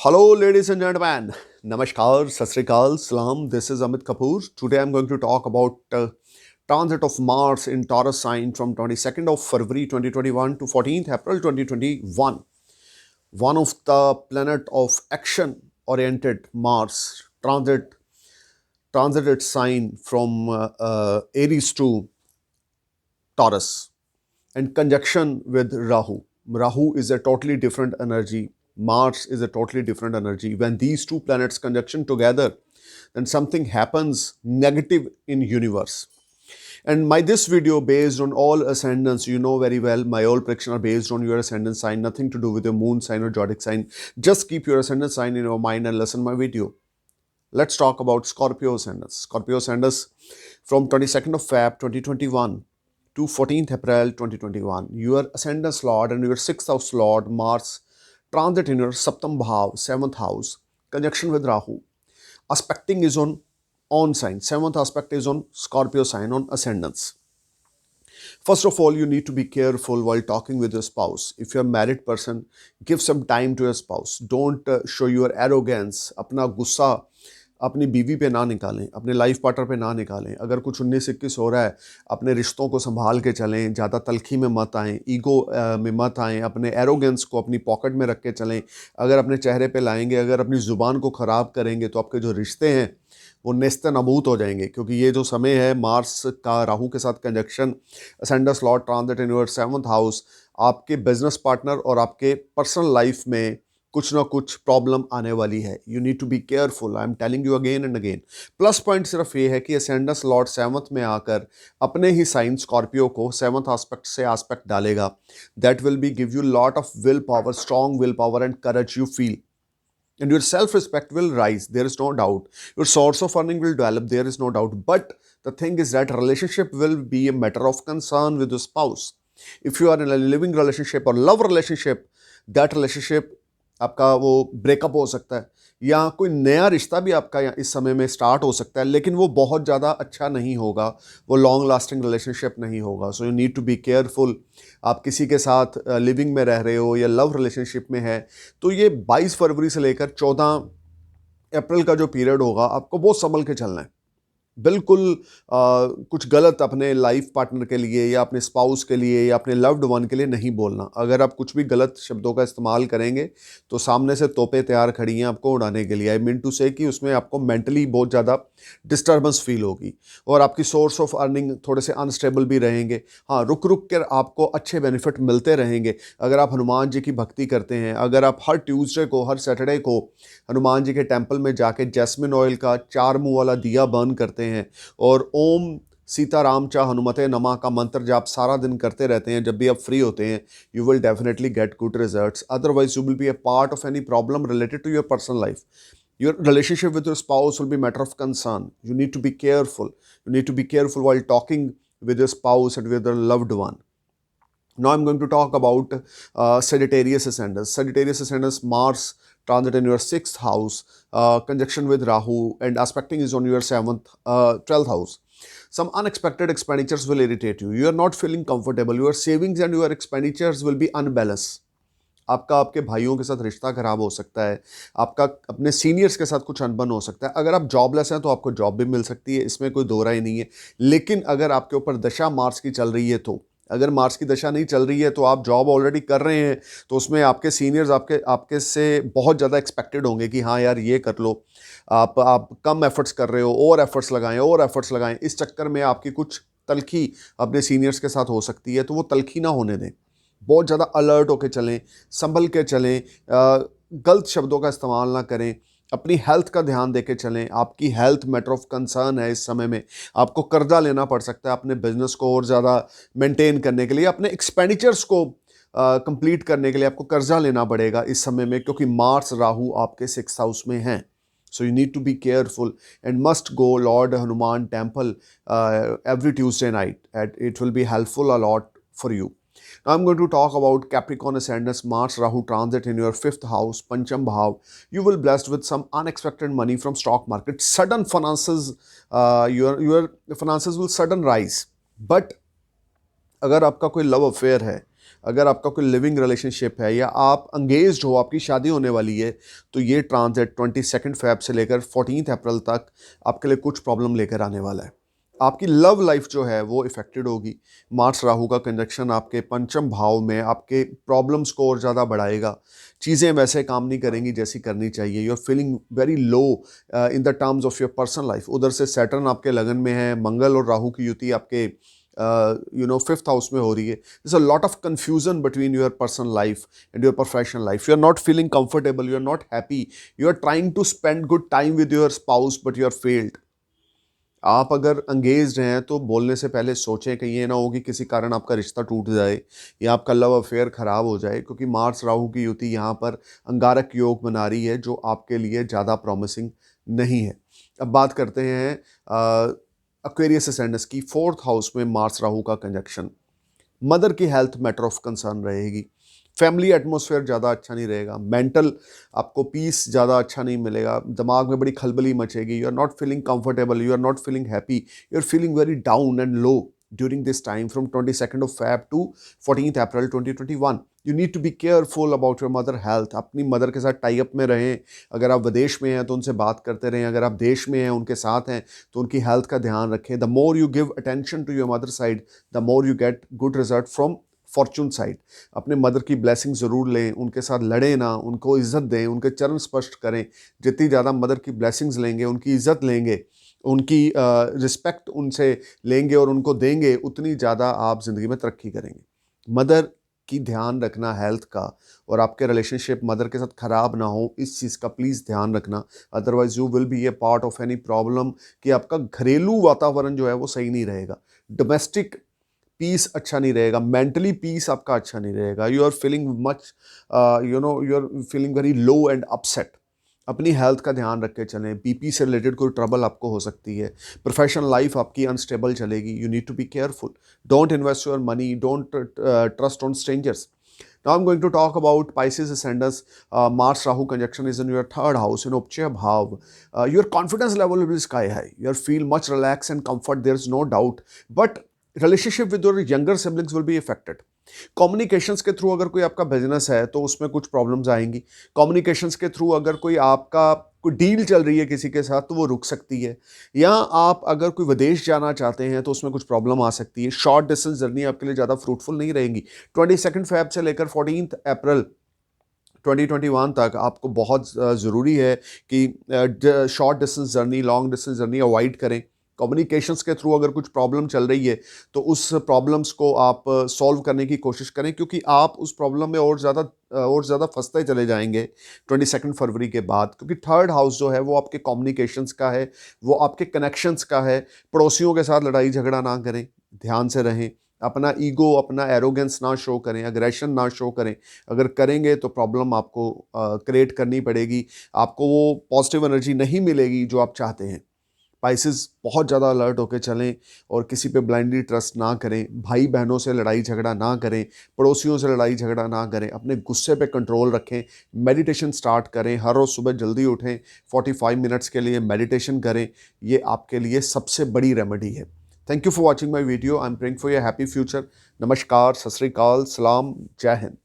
Hello, ladies and gentlemen. Namaskar, Sat Sri Akal, Salam. This is Amit Kapoor. Today I'm going to talk about transit of Mars in Taurus sign from 22nd of February 2021 to 14th April 2021. One of the planet of action-oriented Mars transited sign from Aries to Taurus and conjunction with Rahu. Rahu is a totally different energy. Mars is a totally different energy. When these two planets conjunction together, then something happens negative in universe. And my this video based on all ascendants, you know very well, my all predictions are based on your ascendant sign, nothing to do with your moon sign or zodiac sign. Just keep your ascendant sign in your mind and listen my video. Let's talk about Scorpio ascendants. Scorpio ascendants from 22nd of Feb 2021 to 14th April 2021. Your ascendant lord and your 6th house lord Mars transit in your Saptam Bhav, 7th house, conjunction with Rahu. Aspecting is on sign. 7th aspect is on Scorpio sign, on ascendants. First of all, you need to be careful while talking with your spouse. If you're a married person, give some time to your spouse. Don't show your arrogance. अपना गुस्सा अपनी बीवी पे ना निकालें, अपने life partner पे ना निकालें. अगर कुछ 19-21 हो रहा है, अपने रिश्तों को संभाल के चलें, ज़्यादा तलखी में मत आएँ, ईगो में मत आएँ, अपने एरोगेंस को अपनी पॉकेट में रख के चलें. अगर अपने चेहरे पे लाएंगे, अगर अपनी ज़ुबान को ख़राब करेंगे तो आपके जो रिश्ते हैं वो नेस्ते नबूत हो जाएंगे. क्योंकि ये जो समय है मार्स का राहु के साथ conjunction, ascendant's lord transit in your 7th house, आपके बिजनेस पार्टनर और आपके पर्सनल लाइफ में कुछ ना कुछ प्रॉब्लम आने वाली है. You need to be careful. I am telling you again and again. Plus point सिर्फ ये है कि असेंडस लॉर्ड 7th में आकर अपने ही साइन स्कॉर्पियो को 7th आस्पेक्ट से आस्पेक्ट डालेगा. That will be give you lot of will power, strong will power and courage you feel. And your self-respect will rise, there is no doubt. Your source of earning will develop, there is no doubt. But the thing is that relationship will be a matter of concern with your spouse. If you are in a living relationship or love relationship, that relationship आपका वो breakup हो सकता है, या कोई नया रिश्ता भी आपका इस समय में स्टार्ट हो सकता है, लेकिन वो बहुत ज़्यादा अच्छा नहीं होगा, वो लॉन्ग लास्टिंग रिलेशनशिप नहीं होगा. So you need to be careful. आप किसी के साथ लिविंग में रह रहे हो या लव रिलेशनशिप में है, तो ये 22 फरवरी से लेकर 14 अप्रैल का जो पीरियड होगा, आपको बहुत संभल के चलना है. बिल्कुल कुछ गलत अपने लाइफ पार्टनर के लिए या अपने स्पाउस के लिए या अपने लव्ड वन के लिए नहीं बोलना. अगर आप कुछ भी गलत शब्दों का इस्तेमाल करेंगे तो सामने से तोपें तैयार खड़ी हैं आपको उड़ाने के लिए. आई मीन टू से कि उसमें आपको मेंटली बहुत ज़्यादा डिस्टर्बेंस फील होगी और आपकी सोर्स ऑफ अर्निंग थोड़े से अनस्टेबल भी रहेंगे. हाँ, रुक रुक कर आपको अच्छे बेनिफिट मिलते रहेंगे. अगर आप हनुमान जी की भक्ति करते हैं, अगर आप हर ट्यूसडे को, हर सैटरडे को हनुमान जी के टेम्पल में जाके जैस्मिन ऑयल का 4 मुंह वाला दिया बर्न करते हैं और ओम सीताराम चा हनुमते नमः का मंत्र जाप सारा दिन करते रहते हैं, जब भी आप फ्री होते हैं, you will definitely get good results. Otherwise you will be a part of any problem related to your personal life. Your relationship with your spouse will be a matter of concern. You need to be careful. You need to be careful while talking with your spouse and with your loved one. Now I'm going to talk about Sagittarius ascendants. Sagittarius ascendants, Mars transit in your 6th house, conjunction with Rahu, and aspecting is on your 12th house. Some unexpected expenditures will irritate you. You are not feeling comfortable. Your savings and your expenditures will be unbalanced. आपका आपके भाइयों के साथ रिश्ता खराब हो सकता है. आपका अपने सीनियर्स के साथ कुछ अनबन हो सकता है. अगर आप जॉबलेस हैं तो आपको जॉब भी मिल सकती है, इसमें कोई दो राय नहीं है. लेकिन अगर आपके ऊपर दशा मार्स की चल रही है, तो अगर मार्स की दशा नहीं चल रही है तो आप जॉब ऑलरेडी कर रहे हैं, तो उसमें आपके सीनियर्स आपके से बहुत ज़्यादा एक्सपेक्टेड होंगे कि हाँ यार ये कर लो. आप कम एफर्ट्स कर रहे हो, और एफर्ट्स लगाएं. इस चक्कर में आपकी कुछ तलखी अपने सीनियर्स के साथ हो सकती है, तो वो तलखी ना होने दें. बहुत ज़्यादा अलर्ट होकर चलें, संभल के चलें, गलत शब्दों का इस्तेमाल ना करें. अपनी हेल्थ का ध्यान देके चलें. आपकी हेल्थ मैटर ऑफ कंसर्न है. इस समय में आपको कर्जा लेना पड़ सकता है अपने बिजनेस को और ज़्यादा मेंटेन करने के लिए. अपने एक्सपेंडिचर्स को कंप्लीट करने के लिए आपको कर्जा लेना पड़ेगा इस समय में, क्योंकि मार्स राहु आपके 6th हाउस में हैं. So you need to be careful and must go Lord Hanuman temple every Tuesday night. It will be helpful a lot for you. Now I'm going to talk about Capricorn ascendants, Mars Rahu transit in your 5th house, Pancham Bhav. You will blessed with some unexpected money from stock market. Sudden finances, your finances will sudden rise. But अगर आपका कोई love affair है अगर आपका कोई living relationship है या आप एंगेज्ड हो, आपकी शादी होने वाली है, तो ये ट्रांजिट 22 फेब से लेकर 14 अप्रैल तक आपके लिए कुछ प्रॉब्लम लेकर आने वाला है। आपकी लव लाइफ जो है वो इफेक्टेड होगी। मार्स राहु का कंजक्शन आपके पंचम भाव में आपके प्रॉब्लम्स को और ज़्यादा बढ़ाएगा। चीज़ें वैसे काम नहीं करेंगी जैसी करनी चाहिए। You are feeling very low in the terms of your personal life. उधर से सैटर्न आपके लगन में है, मंगल और राहु की युति आपके फिफ्थ हाउस में हो रही है। there's a lot of confusion between your personal life and your professional life. You are not feeling comfortable, you are not happy, you are trying to spend good time with your spouse but you are failed. आप अगर engaged हैं तो बोलने से पहले सोचें कि ये ना हो कि किसी कारण आपका रिश्ता टूट जाए या आपका लव अफेयर ख़राब हो जाए, क्योंकि मार्स राहु की युति यहाँ पर अंगारक योग बना रही है जो आपके लिए ज़्यादा प्रॉमिसिंग नहीं है। अब बात करते हैं एक्वेरियस असेंडेंस की। फोर्थ हाउस में मार्स राहु का कंजक्शन, मदर की हेल्थ मैटर ऑफ कंसर्न रहेगी। फैमिली एटमॉस्फेयर ज़्यादा अच्छा नहीं रहेगा। मेंटल आपको पीस ज़्यादा अच्छा नहीं मिलेगा। दिमाग में बड़ी खलबली मचेगी। You are not feeling comfortable, you are not feeling happy, you are feeling very down and low during this time from 22 Feb to 14 April 2021। You need to be careful about your mother health. अपनी mother के साथ tie up में रहें। अगर आप विदेश में हैं तो उनसे बात करते रहें। अगर आप देश में हैं, उनके साथ हैं, तो उनकी हेल्थ का ध्यान रखें। The more you give attention to your mother side, the more you get good result from fortune side. अपने मदर की ब्लेसिंग ज़रूर लें, उनके साथ लड़ें ना, उनको इज़्ज़त दें, उनके चरण स्पष्ट करें। जितनी ज़्यादा मदर की ब्लेसिंग्स लेंगे, उनकी इज़्ज़त लेंगे, उनकी रिस्पेक्ट उनसे लेंगे और उनको देंगे, उतनी ज़्यादा आप ज़िंदगी में तरक्की करेंगे। मदर की ध्यान रखना हेल्थ का, और आपके रिलेशनशिप मदर के साथ ख़राब ना हो, इस चीज़ का प्लीज़ ध्यान रखना। Otherwise you will B A part of any problem कि आपका घरेलू वातावरण जो है वो सही नहीं रहेगा। डोमेस्टिक पीस अच्छा नहीं रहेगा। मेंटली पीस आपका अच्छा नहीं रहेगा। You are feeling much you are feeling very low and upset. अपनी हेल्थ का ध्यान रख के चलें। बीपी से रिलेटेड कोई ट्रबल आपको हो सकती है। प्रोफेशनल लाइफ आपकी अनस्टेबल चलेगी। You need to be careful. Don't invest your money, don't trust on strangers. Now I'm going to talk about Pisces ascendants. Mars Rahu conjunction is in your third house in Upchaya Bhav. Your confidence level will be sky high. You feel much relaxed and comfort. There's no doubt. But relationship with your younger siblings will be affected. Communications के through अगर कोई आपका business है तो उसमें कुछ problems आएंगी। Communications के थ्रू अगर कोई आपका कोई डील चल रही है किसी के साथ तो वो रुक सकती है। या आप अगर कोई विदेश जाना चाहते हैं तो उसमें कुछ प्रॉब्लम आ सकती है। शॉर्ट डिस्टेंस जर्नी आपके लिए ज़्यादा फ्रूटफुल नहीं रहेंगी। 22 Feb से लेकर 14 अप्रैल 2021 तक आपको बहुत ज़रूरी है कि short distance journey, long distance journey avoid करें। कम्युनिकेशंस के थ्रू अगर कुछ प्रॉब्लम चल रही है तो उस प्रॉब्लम्स को आप सॉल्व करने की कोशिश करें, क्योंकि आप उस प्रॉब्लम में और ज़्यादा फंसते चले जाएंगे 22 फरवरी के बाद। क्योंकि थर्ड हाउस जो है वो आपके कम्युनिकेशंस का है, वो आपके कनेक्शंस का है। पड़ोसियों के साथ लड़ाई झगड़ा ना करें, ध्यान से रहें। अपना ईगो, अपना एरोगेंस ना शो करें, अग्रेशन ना शो करें। अगर करेंगे तो प्रॉब्लम आपको क्रिएट करनी पड़ेगी। आपको वो पॉजिटिव एनर्जी नहीं मिलेगी जो आप चाहते हैं। स्पाइसेस बहुत ज़्यादा अलर्ट होकर चलें और किसी पे ब्लाइंडली ट्रस्ट ना करें। भाई बहनों से लड़ाई झगड़ा ना करें, पड़ोसियों से लड़ाई झगड़ा ना करें। अपने गुस्से पे कंट्रोल रखें। मेडिटेशन स्टार्ट करें। हर रोज़ सुबह जल्दी उठें, 45 मिनट्स के लिए मेडिटेशन करें। ये आपके लिए सबसे बड़ी रेमेडी है। Thank you for watching my video. I am praying for your happy future. नमस्कार, सत श्री अकाल, सलाम, जय हिंद।